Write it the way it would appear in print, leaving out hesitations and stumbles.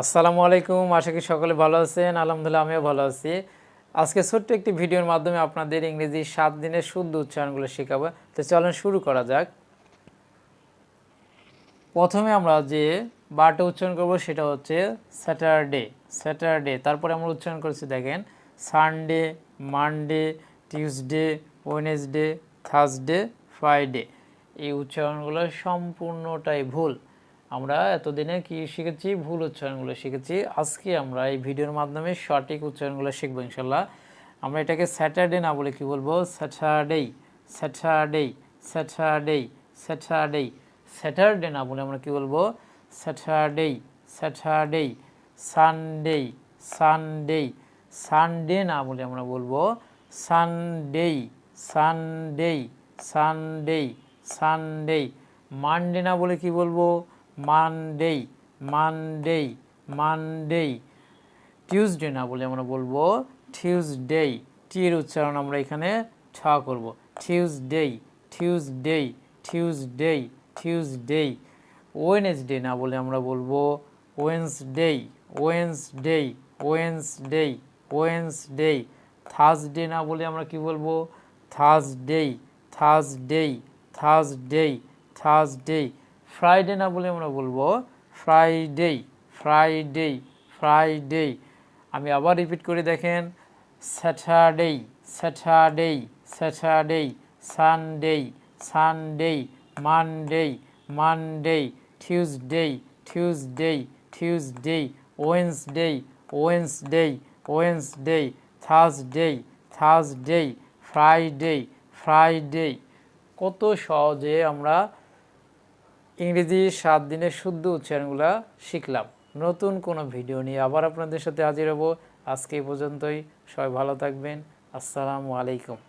আসসালামু আলাইকুম, আশা করি সকলে ভালো আছেন। আলহামদুলিল্লাহ আমিও ভালো আছি। আজকে ছোট্ট একটি ভিডিওর মাধ্যমে আপনাদের ইংরেজি 7 দিনের শুদ্ধ উচ্চারণগুলো শেখাবো। তো চলুন শুরু করা যাক। প্রথমে আমরা যে বারটা উচ্চারণ করব সেটা হচ্ছে স্যাটারডে। স্যাটারডে, তারপরে আমরা উচ্চারণ করেছি দেখেন Sunday, Monday, Tuesday, Wednesday, Thursday, Friday. এই উচ্চারণগুলো সম্পূর্ণটাই ভুল। আমরা এতদিনে কি শিখেছি? ভুল উচ্চারণগুলো শিখেছি। আজকে আমরা এই ভিডিওর মাধ্যমে সঠিক উচ্চারণগুলো শিখবো ইনশাল্লাহ। আমরা এটাকে স্যাটারডে না বলে কি বলবো? Saturday, Saturday, Saturday, Saturday. Saturday না বলে আমরা কি বলবো? Saturday, Saturday. Sunday, Sunday. Sunday না বলে আমরা বলবো Sunday, Sunday, Sunday, Sunday. Monday না বলে কি বলবো? Monday, Monday, Monday. টিউসডে না বলে আমরা বলবো টিউসডে। টির উচ্চারণ আমরা এখানে ঠ করব। Tuesday, Tuesday, Tuesday, Tuesday. Wednesday না বলে আমরা বলবো Wednesday, Wednesday, Wednesday, Wednesday. Thursday না বলে আমরা কি বলবো? Thursday, Thursday, Thursday, Thursday. Friday না বলে আমরা বলবো ফ্রাইডে, ফ্রাইডে, ফ্রাইডে। আমি আবার রিপিট করে দেখেন Saturday, Saturday, Saturday. Sunday, Sunday, Monday, Monday. Tuesday, Tuesday, Tuesday. Wednesday, Wednesday, Wednesday. Thursday, Thursday. Friday, Friday. কত সহজে আমরা ইংরেজি 7 দিনের শুদ্ধ উচ্চারণগুলো শিখলাম। নতুন কোনো ভিডিও নিয়ে আবার আপনাদের সাথে হাজির হব। আজকে এই পর্যন্তই। সবাই ভালো থাকবেন। আসসালামু আলাইকুম।